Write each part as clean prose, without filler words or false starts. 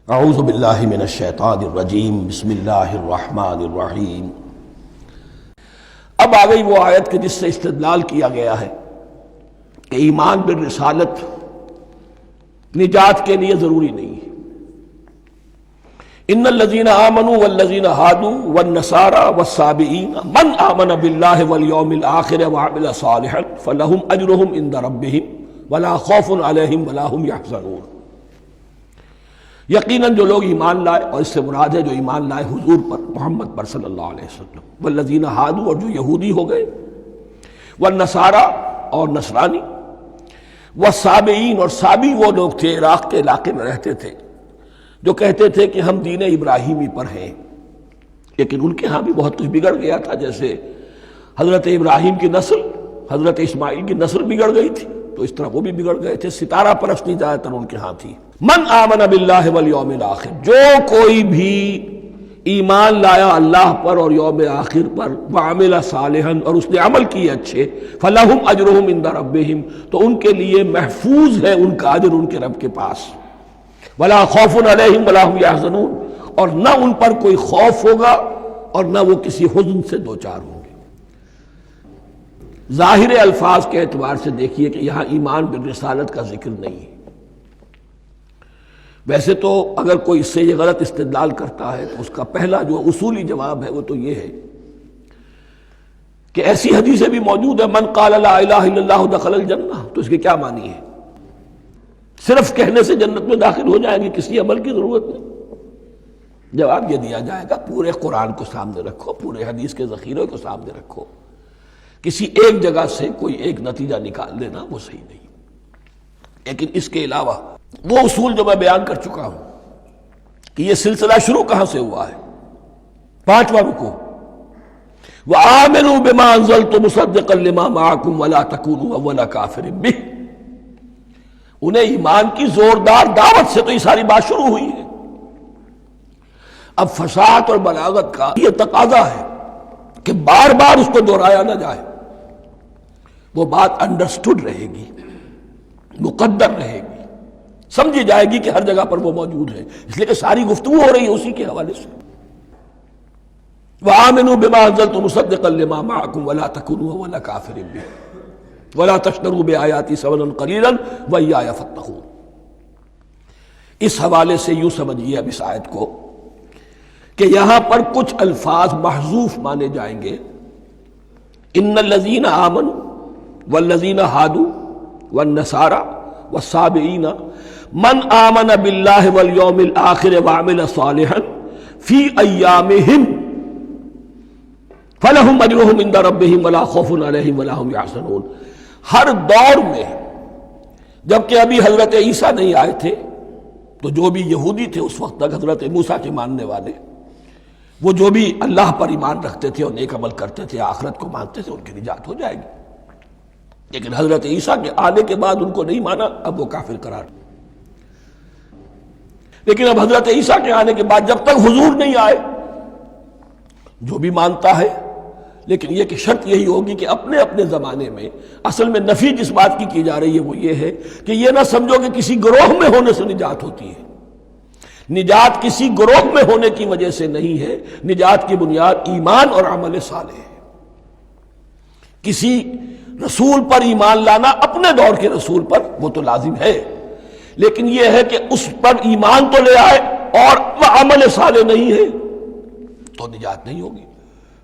اعوذ باللہ من الشیطان الرجیم بسم اللہ الرحمن الرحیم۔ اب آ گئی وہ آیت کہ جس سے استدلال کیا گیا ہے کہ ایمان بالرسالت نجات کے لیے ضروری نہیں ہے۔ ان الذین آمنوا والذین ہادوا والنصارى والصابئین من آمن باللہ والیوم الآخر وعمل صالحا فلہم اجرہم عند ربہم ولا خوف علیہم ولا ہم یحزنون۔ یقیناً جو لوگ ایمان لائے، اور اس سے مراد ہے جو ایمان لائے حضور پر، محمد پر صلی اللہ علیہ وسلم، والذین ہادوا، اور جو یہودی ہو گئے، والنصارى، اور نصرانی، والصابئین، اور صابی وہ لوگ تھے عراق کے علاقے میں رہتے تھے جو کہتے تھے کہ ہم دین ابراہیمی پر ہیں، لیکن ان کے ہاں بھی بہت کچھ بگڑ گیا تھا۔ جیسے حضرت ابراہیم کی نسل، حضرت اسماعیل کی نسل بگڑ گئی تھی، تو اس طرح وہ بھی بگڑ گئے تھے۔ ستارہ پرستی زیادہ تر ان کے ہاں تھی۔ من آمن باللہ والیوم الآخر، جو کوئی بھی ایمان لایا اللہ پر اور یوم آخر پر، وعمل صالحا، اور اس نے عمل کیے اچھے، فلہم اجرہم عند ربہم، تو ان کے لیے محفوظ ہے ان کا اجر ان کے رب کے پاس، ولا خوف علیہم ولا ہم یحزنون، اور نہ ان پر کوئی خوف ہوگا اور نہ وہ کسی حزن سے دوچار ہوں گے۔ ظاہر الفاظ کے اعتبار سے دیکھیے کہ یہاں ایمان بالرسالت کا ذکر نہیں ہے۔ ویسے تو اگر کوئی اس سے یہ غلط استدلال کرتا ہے تو اس کا پہلا جو اصولی جواب ہے وہ تو یہ ہے کہ ایسی حدیثیں بھی موجود ہیں، من قال لا الہ الا اللہ دخل الجنہ، تو اس کے کیا معنی ہے؟ صرف کہنے سے جنت میں داخل ہو جائیں گے، کسی عمل کی ضرورت نہیں؟ جواب یہ دیا جائے گا پورے قرآن کو سامنے رکھو، پورے حدیث کے ذخیرے کو سامنے رکھو، کسی ایک جگہ سے کوئی ایک نتیجہ نکال لینا وہ صحیح نہیں۔ لیکن اس کے علاوہ وہ اصول جو میں بیان کر چکا ہوں کہ یہ سلسلہ شروع کہاں سے ہوا ہے، 5واں رکوع، وَآمِنُوا بِمَا أَنزَلْتُ مُصَدِّقًا لِمَا مَعَكُمْ وَلَا تَكُونُوا أَوَّلَ كَافِرٍ بِهِ۔ انہیں ایمان کی زوردار دعوت سے تو یہ ساری بات شروع ہوئی ہے۔ اب فصاحت اور بلاغت کا یہ تقاضا ہے کہ بار بار اس کو دہرایا نہ جائے، وہ بات انڈرسٹوڈ رہے گی، مقدر رہے گی، سمجھی جائے گی کہ ہر جگہ پر وہ موجود ہے، اس لیے کہ ساری گفتگو ہو رہی ہے اسی کے حوالے سے۔ وَآمِنُوا بِمَا أَنزَلْتُ مُصَدِّقًا لِمَا مَعَكُمْ وَلَا تَكُونُوا أَوَّلَ كَافِرٍ بِهِ وَلَا تَشْتَرُوا بِآيَاتِي ثَمَنًا قَلِيلًا وَإِيَّايَ فَاتَّقُونِ۔ اس حوالے سے یوں سمجھیے اب اس آیت کو کہ یہاں پر کچھ الفاظ محذوف مانے جائیں گے۔ ان الذین آمنوا والذین ہادوا والنصارى والصابئین من آمن باللہ والیوم الآخر وعمل صالحا فی ایامہم فلہم اجرہم عند ربہم ولا خوف علیہم ولا ہم یحزنون۔ ہر دور میں جبکہ ابھی حضرت عیسیٰ نہیں آئے تھے تو جو بھی یہودی تھے اس وقت تک، حضرت موسیٰ کے ماننے والے، وہ جو بھی اللہ پر ایمان رکھتے تھے اور نیک عمل کرتے تھے، آخرت کو مانتے تھے، ان کی نجات ہو جائے گی۔ لیکن حضرت عیسیٰ کے آنے کے بعد ان کو نہیں مانا، اب وہ کافر قرار۔ لیکن اب حضرت عیسیٰ کے آنے کے بعد جب تک حضور نہیں آئے جو بھی مانتا ہے، لیکن یہ کہ شرط یہی ہوگی کہ اپنے اپنے زمانے میں، اصل میں نفی جس بات کی جا رہی ہے وہ یہ ہے کہ یہ نہ سمجھو کہ کسی گروہ میں ہونے سے نجات ہوتی ہے۔ نجات کسی گروہ میں ہونے کی وجہ سے نہیں ہے، نجات کی بنیاد ایمان اور عمل صالح ہے۔ کسی رسول پر ایمان لانا اپنے دور کے رسول پر وہ تو لازم ہے، لیکن یہ ہے کہ اس پر ایمان تو لے آئے اور وہ عمل صالح نہیں ہے تو نجات نہیں ہوگی۔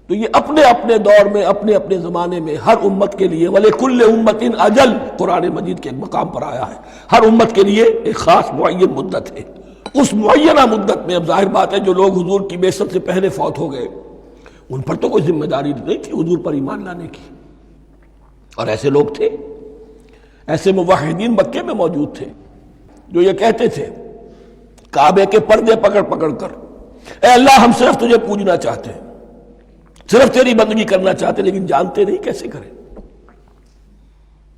تو یہ اپنے اپنے دور میں، اپنے اپنے زمانے میں ہر امت کے لیے، وَلِكُلِّ أُمَّةٍ أَجَلٌ، قرآن مجید کے ایک مقام پر آیا ہے، ہر امت کے لیے ایک خاص معین مدت ہے۔ اس معینہ مدت میں اب ظاہر بات ہے جو لوگ حضور کی بعثت سے پہلے فوت ہو گئے ان پر تو کوئی ذمہ داری نہیں تھی حضور پر ایمان لانے کی، اور ایسے لوگ تھے، ایسے موحدین مکے میں موجود تھے جو یہ کہتے تھے کعبے کے پردے پکڑ پکڑ کر، اے اللہ ہم صرف تجھے پوجنا چاہتے ہیں، صرف تیری بندگی کرنا چاہتے ہیں، لیکن جانتے نہیں کیسے کریں۔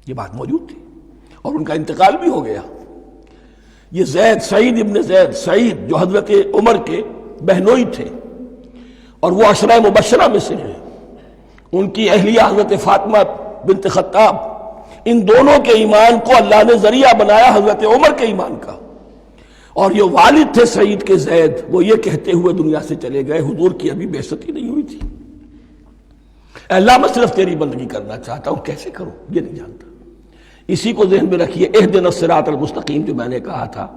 یہ بات موجود تھی اور ان کا انتقال بھی ہو گیا۔ یہ زید، سعید ابن زید، سعید جو حضرت عمر کے بہنوئی تھے اور وہ عشرہ مبشرہ میں سے ہیں، ان کی اہلیہ حضرت فاطمہ بنت خطاب، ان دونوں کے ایمان کو اللہ نے ذریعہ بنایا حضرت عمر کے ایمان کا، اور یہ والد تھے سعید کے زید، وہ یہ کہتے ہوئے دنیا سے چلے گئے حضور کی ابھی بعثت ہی نہیں ہوئی تھی، اے اللہ میں صرف تیری بندگی کرنا چاہتا ہوں، کیسے کروں یہ نہیں جانتا۔ اسی کو ذہن میں رکھیے، اہدنا الصراط المستقیم جو میں نے کہا تھا،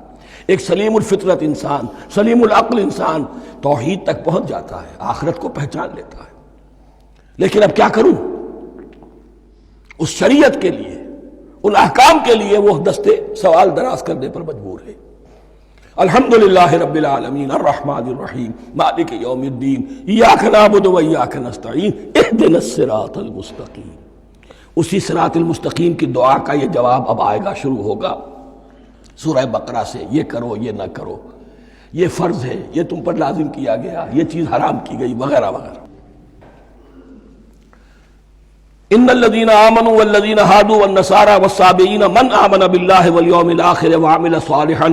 ایک سلیم الفطرت انسان، سلیم العقل انسان توحید تک پہنچ جاتا ہے، آخرت کو پہچان لیتا ہے، لیکن اب کیا کروں؟ اس شریعت کے لیے، ان احکام کے لیے وہ دستے سوال دراز کرنے پر مجبور ہے۔ الحمدللہ رب العالمین الرحمن الرحیم مالک یوم الدین ایاک نعبد و ایاک نستعین اہدنا الصراط المستقیم۔ اسی صراط المستقیم کی دعا کا یہ جواب اب آئے گا، شروع ہوگا سورہ بقرہ سے، یہ کرو یہ نہ کرو، یہ فرض ہے، یہ تم پر لازم کیا گیا، یہ چیز حرام کی گئی، وغیرہ وغیرہ۔ ان الذين آمنوا والذين هادوا والنصارى والصابئين من آمن بالله واليوم الآخر وعمل صالحا،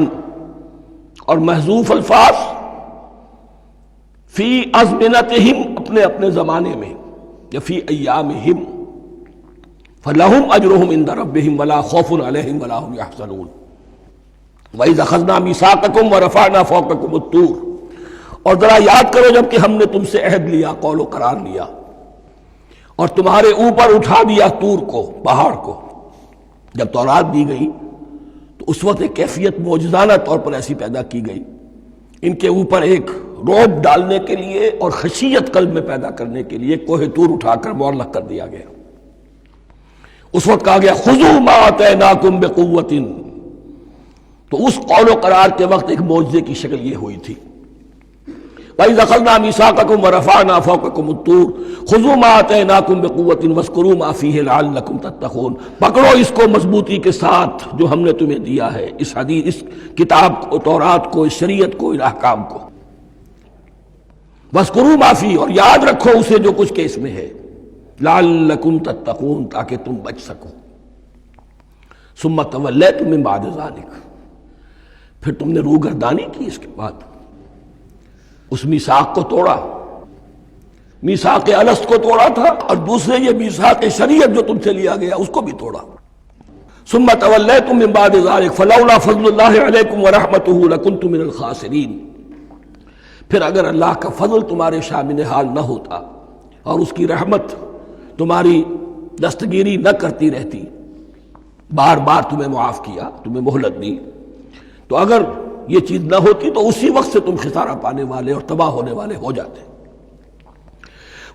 اور محذوف الفاظ فی ازمنتہم، اپنے اپنے زمانے میں، یا فی ایامہم، فلہم اجرہم عند ربہم ولا خوف علیہم ولا هم یحزنون۔ وَإِذْ أَخَذْنَا مِيثَاقَكُمْ وَرَفَعْنَا فَوْقَكُمُ الطُّورَ، اور ذرا یاد کرو جب کہ ہم نے تم سے عہد لیا، قول و قرار لیا، اور تمہارے اوپر اٹھا دیا طور کو، پہاڑ کو۔ جب تورات دی گئی تو اس وقت ایک کیفیت معجزانہ طور پر ایسی پیدا کی گئی، ان کے اوپر ایک رعب ڈالنے کے لیے اور خشیت قلب میں پیدا کرنے کے لیے کوہ طور اٹھا کر معلق کر دیا گیا۔ اس وقت کہا گیا خذوا ما آتیناکم بقوۃ، تو اس قول و قرار کے وقت ایک معجزے کی شکل یہ ہوئی تھی۔ وَإِذْ أَخَذْنَا مِيثَاقَكُمْ وَرَفَعْنَا فَوْقَكُمُ الطُّورَ خُذُوا مَا آتَيْنَاكُمْ بِقُوَّةٍ وَاذْكُرُوا مَا فِيهِ لَعَلَّكُمْ تَتَّقُونَ، پکڑو اس کو مضبوطی کے ساتھ جو ہم نے تمہیں دیا ہے، اس حدیث، اس کتاب کو، تورات کو، اس شریعت کو، ان احکام کو۔ وَاذْكُرُوا مَا فِيهِ، اور یاد رکھو اسے جو کچھ کہ اس میں ہے، لَعَلَّكُمْ تَتَّقُونَ، تاکہ تم بچ سکو۔ ثُمَّ تَوَلَّيْتُم مِّن بَعْدِ ذَلِكَ، پھر تم نے روگردانی کی اس کے بعد، اس میثاق کو توڑا، میثاق الست کو توڑا تھا، اور دوسرے یہ میثاق شریعت جو تم سے لیا گیا اس کو بھی توڑا۔ ثم تولیتم من بعد ذلک فلولا فضل اللہ علیکم ورحمتہ لکنتم من الخاسرین، پھر اگر اللہ کا فضل تمہارے شامل حال نہ ہوتا اور اس کی رحمت تمہاری دستگیری نہ کرتی رہتی، بار بار تمہیں معاف کیا، تمہیں مہلت دی، تو اگر یہ چیز نہ ہوتی تو اسی وقت سے تم خسارہ پانے والے اور تباہ ہونے والے ہو جاتے۔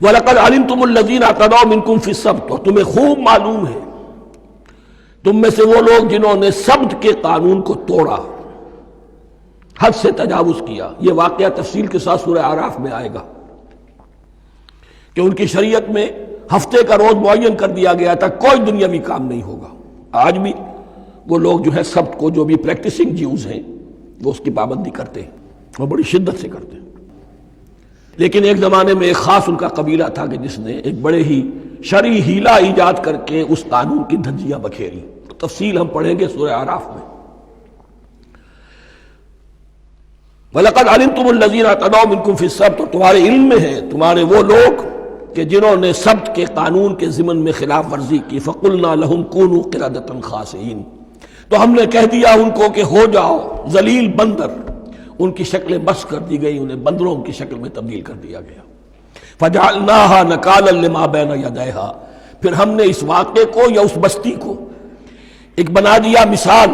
وَلَقَدْ عَلِمْتُمُ الَّذِينَ اعْتَدَوْا مِنْكُمْ فِي السَّبْتِ، اور تمہیں خوب معلوم ہے تم میں سے وہ لوگ جنہوں نے سبت کے قانون کو توڑا، حد سے تجاوز کیا۔ یہ واقعہ تفصیل کے ساتھ سورہ اعراف میں آئے گا کہ ان کی شریعت میں ہفتے کا روز معین کر دیا گیا تھا، کوئی دنیاوی کام نہیں ہوگا۔ آج بھی وہ لوگ جو ہے سبت کو، جو بھی پریکٹسنگ جیوز ہیں، وہ اس کی پابندی کرتے ہیں اور بڑی شدت سے کرتے ہیں۔ لیکن ایک زمانے میں ایک خاص ان کا قبیلہ تھا کہ جس نے ایک بڑے ہی شرعی ہیلہ ایجاد کر کے اس قانون کی دھجیاں بکھیری۔ تفصیل ہم پڑھیں گے سورہ اعراف میں۔ وَلَقَدْ عَلِمْتُمُ الَّذِينَ اعْتَدَوْا مِنْكُمْ فِي السَّبْتِ، اور تمہارے علم میں ہے تمہارے وہ لوگ کہ جنہوں نے سبت کے قانون کے ضمن میں خلاف ورزی کی، فَقُلْنَا لَهُمْ كُونُوا قِرَدَةً خَاسِئِينَ، تو ہم نے کہہ دیا ان کو کہ ہو جاؤ ذلیل بندر، ان کی شکلیں بس کر دی گئی، انہیں بندروں کی شکل میں تبدیل کر دیا گیا۔ فَجَعَلْنَاهَا نَكَالًا لِمَا بَيْنَ يَدَيْهَا، پھر ہم نے اس واقعے کو یا اس بستی کو ایک بنا دیا مثال،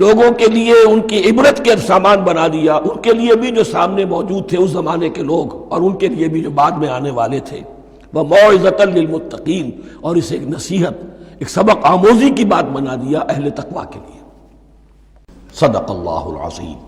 لوگوں کے لیے ان کی عبرت کے سامان بنا دیا، ان کے لیے بھی جو سامنے موجود تھے اس زمانے کے لوگ، اور ان کے لیے بھی جو بعد میں آنے والے تھے۔ وَمَوْعِظَةً لِّلْمُتَّقِينَ، اور اسے ایک نصیحت، ایک سبق آموزی کی بات بنا دیا اہل تقویٰ کے لیے۔ صدق اللہ العظیم۔